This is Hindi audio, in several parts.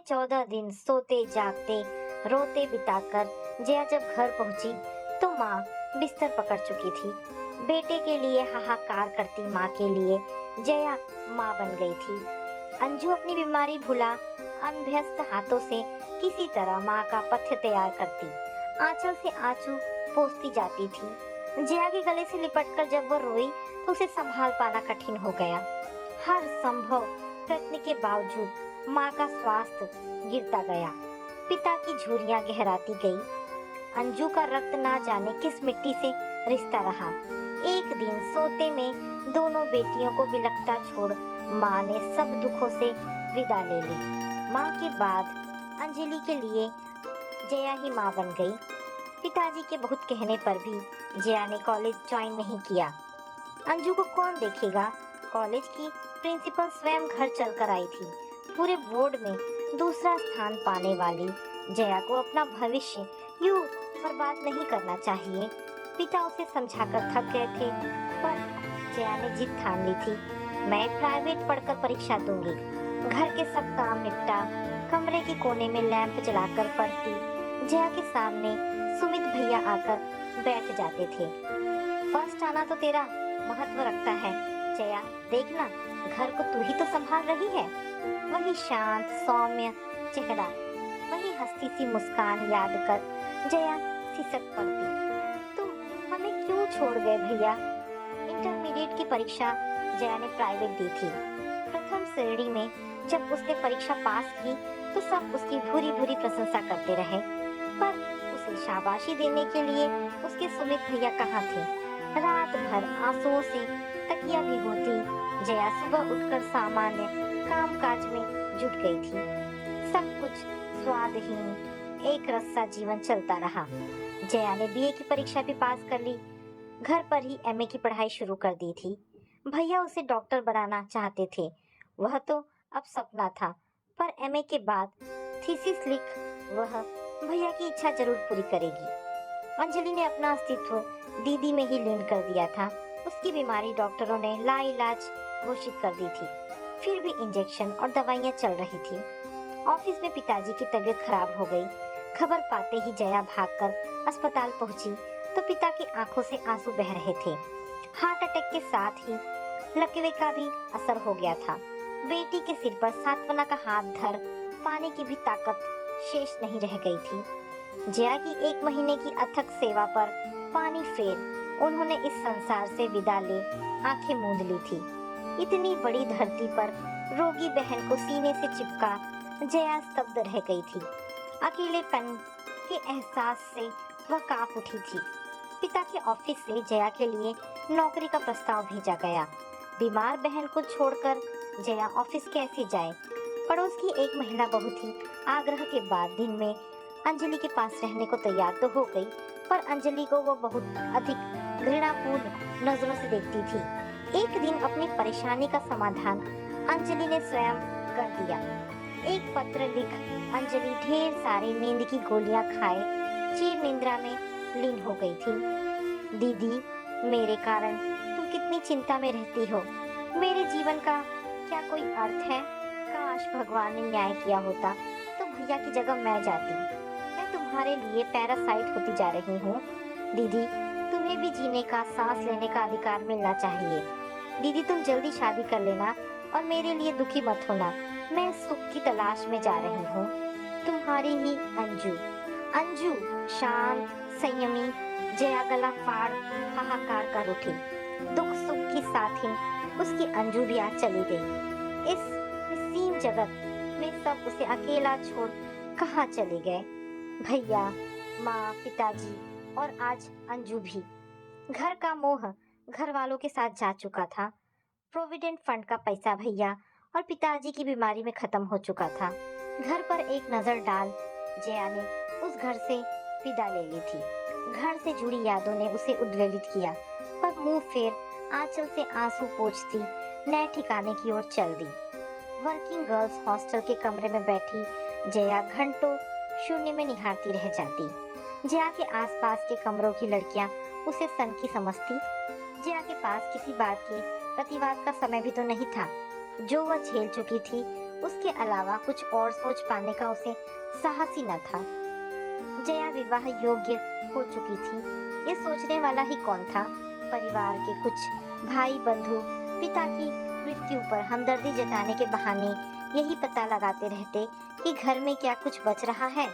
14 दिन सोते जागते रोते बिताकर जया जब घर पहुंची तो माँ बिस्तर पकड़ चुकी थी। बेटे के लिए हाहाकार करती माँ के लिए जया माँ बन गई थी। अंजू अपनी बीमारी भुला अनभ्यस्त हाथों से किसी तरह माँ का पथ्य तैयार करती, आंचल से आंसू पोंछती जाती थी। जया के गले से लिपटकर जब वो रोई तो उसे संभाल पाना कठिन हो गया। हर संभव प्रयत्न के बावजूद माँ का स्वास्थ्य गिरता गया, पिता की झुर्रियां गहराती गई। अंजू का रक्त ना जाने किस मिट्टी से रिश्ता रहा। एक दिन सोते में दोनों बेटियों को बिलखता छोड़ माँ ने सब दुखों से विदा ले ली। माँ के बाद अंजलि के लिए जया ही माँ बन गई। पिताजी के बहुत कहने पर भी जया ने कॉलेज ज्वाइन नहीं किया। अंजू को कौन देखेगा? कॉलेज की प्रिंसिपल स्वयं घर चलकर आई थी। पूरे बोर्ड में दूसरा स्थान पाने वाली जया को अपना भविष्य यूं बर्बाद नहीं करना चाहिए। पिता उसे समझाकर थक गए थे, पर जया ने जिद ठान ली थी। मैं प्राइवेट पढ़कर परीक्षा दूंगी। घर के सब काम निपटा कमरे के कोने में लैंप जलाकर पढ़ती। जया के सामने सुमित भैया आकर बैठ जाते थे। फर्स्ट आना तो तेरा महत्व रखता है जया, देखना घर को तू ही तो संभाल रही है। वही शांत सौम्य चेहरा, वही हंसती सी मुस्कान याद कर जया सिसक पड़ती। तुम हमें क्यों छोड़ गए भैया? इंटरमीडिएट की परीक्षा जया ने प्राइवेट दी थी। प्रथम श्रेणी में जब उसने परीक्षा पास की तो सब उसकी भूरी भूरी प्रशंसा करते रहे, पर उसे शाबाशी देने के लिए उसके सुमित भैया कहाँ थे? रात भर आंसुओं से तकिया भिगोती जया सुबह उठकर सामान्य कामकाज में जुट गई थी। सब कुछ स्वादहीन एक रस्सा जीवन चलता रहा। जया ने बीए की परीक्षा भी पास कर ली। घर पर ही एमए की पढ़ाई शुरू कर दी थी। भैया उसे डॉक्टर बनाना चाहते थे, वह तो अब सपना था, पर एमए के बाद थीसिस लिख वह भैया की इच्छा जरूर पूरी करेगी। अंजलि ने अपना अस्तित्व दीदी में ही लीन कर दिया था। उसकी बीमारी डॉक्टरों ने लाइलाज घोषित कर दी थी, फिर भी इंजेक्शन और दवाइयां चल रही थी। ऑफिस में पिताजी की तबीयत खराब हो गई। खबर पाते ही जया भागकर अस्पताल पहुंची तो पिता की आंखों से आंसू बह रहे थे। हार्ट अटैक के साथ ही लकवे का भी असर हो गया था। बेटी के सिर पर सांत्वना का हाथ धर पाने की भी ताकत शेष नहीं रह गई थी। जया की 1 महीने की अथक सेवा पर पानी फेर उन्होंने इस संसार से विदा ले आंखें मूंद ली थी। इतनी बड़ी धरती पर रोगी बहन को सीने से चिपका जया स्तब्ध रह गई थी। अकेलेपन के एहसास से वह कांप उठी थी। पिता के ऑफिस से जया के लिए नौकरी का प्रस्ताव भेजा गया। बीमार बहन को छोड़कर जया ऑफिस कैसे जाए? पड़ोस की एक महिला बहुत ही आग्रह के बाद दिन में अंजलि के पास रहने को तैयार तो हो गई, पर अंजलि को वो बहुत अधिक घृणापूर्ण नजरों से देखती थी। एक दिन अपनी परेशानी का समाधान अंजलि ने स्वयं कर दिया। एक पत्र लिख अंजलि ढेर सारी नींद की गोलियां खाए चिर निंद्रा में लीन हो गई थी। दीदी, मेरे कारण तुम कितनी चिंता में रहती हो। मेरे जीवन का क्या कोई अर्थ है? काश भगवान ने न्याय किया होता तो भैया की जगह मैं जाती। मैं तुम्हारे लिए पैरासाइट होती जा रही हूँ। दीदी, तुम्हें भी जीने का, सांस लेने का अधिकार मिलना चाहिए। दीदी, तुम जल्दी शादी कर लेना और मेरे लिए दुखी मत होना। मैं सुख की तलाश में जा रही हूँ। तुम्हारी ही अंजू। अंजू शांत संयमी जया गला फाड़ हाहाकार कर उठी। दुख सुख की साथी उसकी अंजू भी आज चली गई। इस निस्सीम जगत में सब उसे अकेला छोड़ कहाँ चले गए? भैया, माँ, पिताजी और आज अंजू भी। घर का मोह घर वालों के साथ जा चुका था। प्रोविडेंट फंड का पैसा भैया और पिताजी की बीमारी में खत्म हो चुका था। घर पर एक नजर डाल जया ने उस घर से विदा ले ली थी। घर से जुड़ी यादों ने उसे उद्वेलित किया, पर मुंह फेर आंचल से आंसू पोंछती नए ठिकाने की ओर चल दी। वर्किंग गर्ल्स हॉस्टल के कमरे में बैठी जया घंटों शून्य में निहारती रह जाती। जया के आसपास के कमरों की लड़कियां उसे सनकी समझती। जया के पास किसी बात के प्रतिवाद का समय भी तो नहीं था। जो वह झेल चुकी थी उसके अलावा कुछ और सोच पाने का उसे साहस ही न था। जया विवाह योग्य हो चुकी थी, ये सोचने वाला ही कौन था। परिवार के कुछ भाई बंधु पिता की मृत्यु पर हमदर्दी जताने के बहाने यही पता लगाते रहते कि घर में क्या कुछ बच रहा है।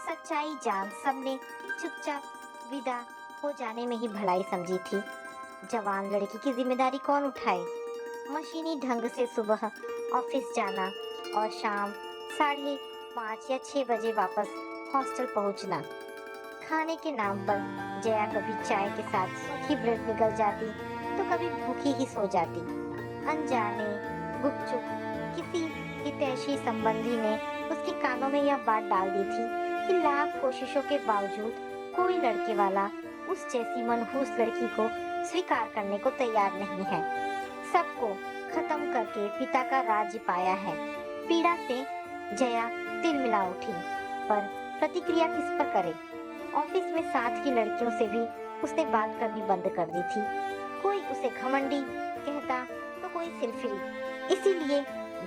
सच्चाई जान सबने चुपचाप विदा हो जाने में ही भलाई समझी थी। जवान लड़की की जिम्मेदारी कौन उठाए? मशीनी ढंग से सुबह ऑफिस जाना और शाम 5:30 या 6 बजे वापस हॉस्टल पहुंचना। खाने के नाम पर जया कभी चाय के साथ सूखी ब्रेड निगल जाती तो कभी भूखी ही सो जाती। अनजाने गुपचुप किसी हितैषी संबंधी ने उसके कानों में यह बात डाल दी थी कि लाख कोशिशों के बावजूद कोई लड़के वाला उस जैसी मनहूस लड़की को स्वीकार करने को तैयार नहीं है। सबको खत्म करके पिता का राज्य पाया है। पीड़ा से जया तिलमिला उठी, पर प्रतिक्रिया किस पर करे? ऑफिस में साथ की लड़कियों से भी उसने बात करनी बंद कर दी थी। कोई उसे घमंडी कहता तो कोई सिरफिरी। इसीलिए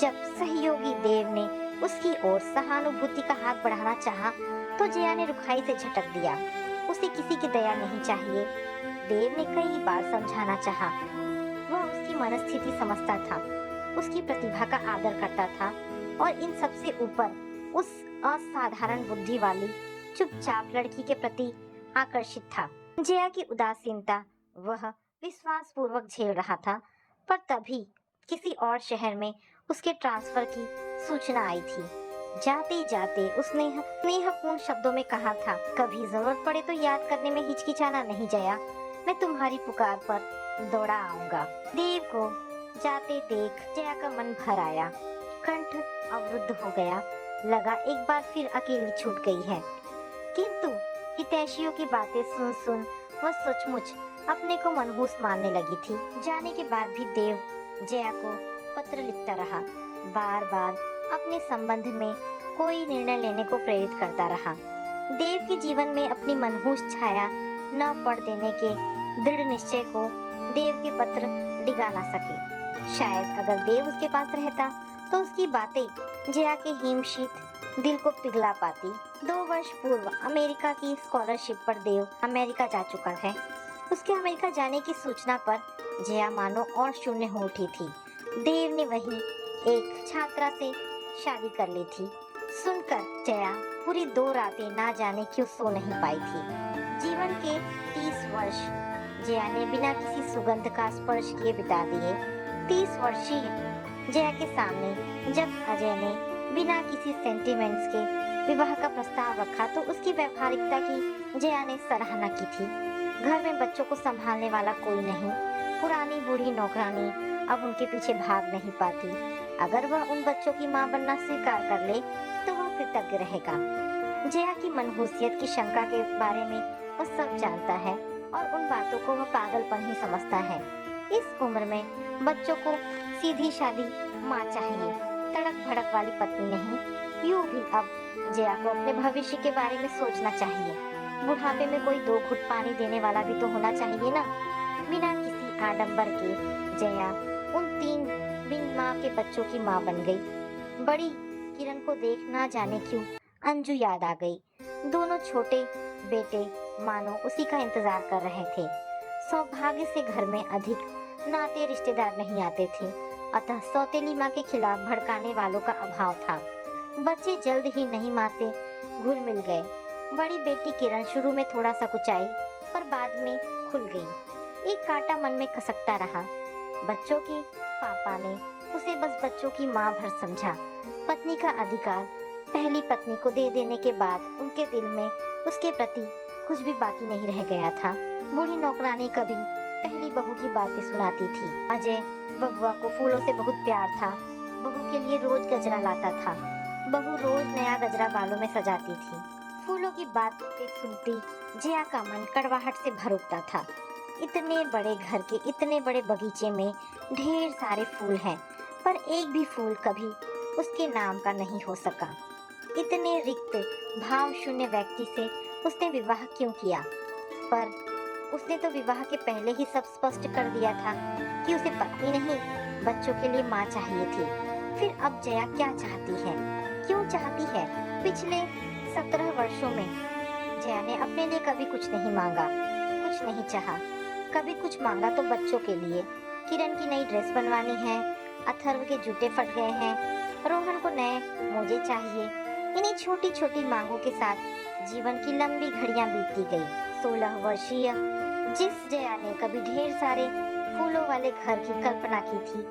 जब सहयोगी देव ने उसकी ओर सहानुभूति का हाथ बढ़ाना चाहा तो जया ने रुखाई से झटक दिया। उसे किसी की दया नहीं चाहिए। देव ने कई बार समझाना चाहा। वह उसकी मनस्थिति समझता था, उसकी प्रतिभा का आदर करता था और इन सबसे ऊपर उस असाधारण बुद्धि वाली चुपचाप लड़की के प्रति आकर्षित था। जया की उदासीनता वह विश्वास पूर्वक झेल रहा था, पर तभी किसी और शहर में उसके ट्रांसफर की सूचना आई थी। जाते जाते उसने स्नेहपूर्ण शब्दों में कहा था, कभी जरूरत पड़े तो याद करने में हिचकिचाना नहीं जया, मैं तुम्हारी पुकार पर दौड़ा आऊंगा। देव को जाते देख जया का मन भर आया, कंठ अवरुद्ध हो गया। लगा एक बार फिर अकेली छूट गई है। किंतु हितैषियों की बातें सुन सुन वह सचमुच अपने को मनहूस मानने लगी थी। जाने के बाद भी देव जया को पत्र लिखता रहा, बार बार अपने संबंध में कोई निर्णय लेने को प्रेरित करता रहा। देव के जीवन में अपनी मनहूस छाया न पड़ देने के दृढ़ निश्चय को देव के पत्र डिगा ना सके। शायद अगर देव उसके पास रहता तो उसकी बातें जया के हिमशीत दिल को पिघला पाती। 2 वर्ष पूर्व अमेरिका की स्कॉलरशिप पर देव अमेरिका जा चुका है। उसके अमेरिका जाने की सूचना पर जया मानो और शून्य हो उठी थी। देव ने वही एक छात्रा से शादी कर ली थी। सुनकर जया पूरी 2 रातें ना जाने क्यों सो नहीं पाई थी। जीवन के 30 वर्ष जया ने बिना किसी सुगंध का स्पर्श किए बिता दिए। 30 वर्षीय जया के सामने जब अजय ने बिना किसी सेंटिमेंट्स के विवाह का प्रस्ताव रखा तो उसकी व्यावहारिकता की जया ने सराहना की थी। घर में बच्चों को संभालने वाला कोई नहीं, पुरानी बूढ़ी नौकरानी अब उनके पीछे भाग नहीं पाती। अगर वह उन बच्चों की मां बनना स्वीकार कर ले तो वह कृतज्ञ रहेगा। जया की मनहूसियत की शंका के बारे में वह सब जानता है और उन बातों को वह पागलपन ही समझता है। इस उम्र में बच्चों को सीधी शादी माँ चाहिए, तड़क भड़क वाली पत्नी नहीं। यूं भी अब जया को अपने भविष्य के बारे में सोचना चाहिए। बुढ़ापे में कोई 2 घुट पानी देने वाला भी तो होना चाहिए ना। बिना किसी आडंबर के जया उन 3 बिन माँ के बच्चों की माँ बन गई। बड़ी किरण को देख ना जाने क्यों अंजू याद आ गई। दोनों छोटे बेटे मानो उसी का इंतजार कर रहे थे। सौभाग्य से घर में अधिक नाते रिश्तेदार नहीं आते थे, अतः सौतेली माँ के खिलाफ भड़काने वालों का अभाव था। बच्चे जल्द ही नई माँ से घुल मिल गए। बड़ी बेटी किरण शुरू में थोड़ा सकुचाई, पर बाद में खुल गई। एक कांटा मन में खसकता रहा। बच्चों के पापा ने उसे बस बच्चों की माँ भर समझा। पत्नी का अधिकार पहली पत्नी को दे देने के बाद उनके दिल में उसके प्रति कुछ भी बाकी नहीं रह गया था। बूढ़ी नौकरानी कभी पहली बहू की बातें सुनाती थी। अजय बबुआ को फूलों से बहुत प्यार था। बहू के लिए रोज गजरा लाता था। बहू रोज नया गजरा बालों में सजाती थी। फूलों की बातें सुनती जया का मन कड़वाहट से भर उठता था। इतने बड़े घर के इतने बड़े बगीचे में ढेर सारे फूल हैं, पर एक भी फूल कभी उसके नाम का नहीं हो सका। इतने रिक्त भाव शून्य व्यक्ति से उसने विवाह क्यों किया? पर उसने तो विवाह के पहले ही सब स्पष्ट कर दिया था कि उसे पत्नी नहीं, बच्चों के लिए माँ चाहिए थी। फिर अब जया क्या चाहती है, क्यों चाहती है? पिछले 17 वर्षों में जया ने अपने लिए कभी कुछ नहीं मांगा, कुछ नहीं चाहा। कभी कुछ मांगा तो बच्चों के लिए। किरण की नई ड्रेस बनवानी है, अथर्व के जूते फट गए हैं, रोहन को नए मोजे चाहिए। इन्हीं छोटी छोटी मांगों के साथ जीवन की लंबी घड़ियां बीतती गई। 16 वर्षीय जिस जया ने कभी ढेर सारे फूलों वाले घर की कल्पना की थी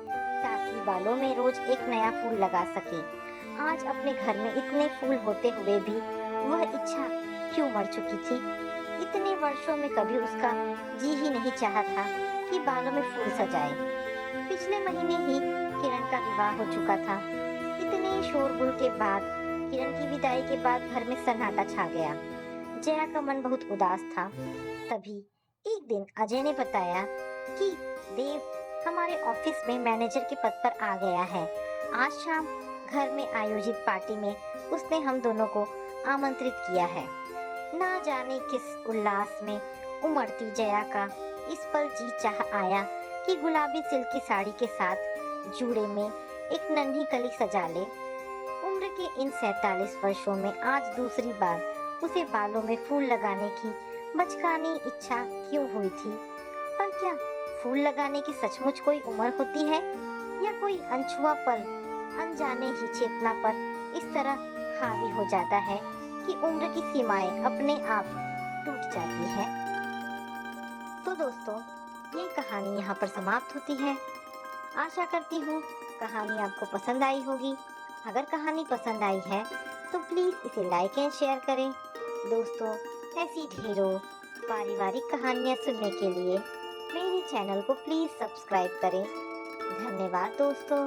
ताकि बालों में रोज एक नया फूल लगा सके, आज अपने घर में इतने फूल होते हुए भी वह इच्छा क्यों मर चुकी थी? इतने वर्षों में कभी उसका जी ही नहीं चाहा था कि बालों में फूल सजाए। पिछले महीने ही किरण का विवाह हो चुका था। इतने शोरगुल के बाद, किरण की विदाई के बाद घर में सन्नाटा छा गया। जया का मन बहुत उदास था। तभी एक दिन अजय ने बताया कि देव हमारे ऑफिस में मैनेजर के पद पर आ गया है। आज शाम घर में आयोजित पार्टी में उसने हम दोनों को आमंत्रित किया है। ना जाने किस उल्लास में उमड़ती जया का इस पल जी चाह आया कि गुलाबी सिल्क की साड़ी के साथ जूड़े में एक नन्ही कली सजा ले। उम्र के इन 47 वर्षों में आज दूसरी बार उसे बालों में फूल लगाने की बचकानी इच्छा क्यों हुई थी? पर क्या फूल लगाने की सचमुच कोई उम्र होती है, या कोई अनछुआ पल अनजाने ही चेतना पर इस तरह हावी हो जाता है कि उम्र की सीमाएं अपने आप टूट जाती है? तो दोस्तों, ये कहानी यहाँ पर समाप्त होती है। आशा करती हूँ कहानी आपको पसंद आई होगी। अगर कहानी पसंद आई है तो प्लीज इसे लाइक एंड शेयर करें। दोस्तों, ऐसी ढेरों पारिवारिक कहानियाँ सुनने के लिए मेरे चैनल को प्लीज सब्सक्राइब करें। धन्यवाद दोस्तों।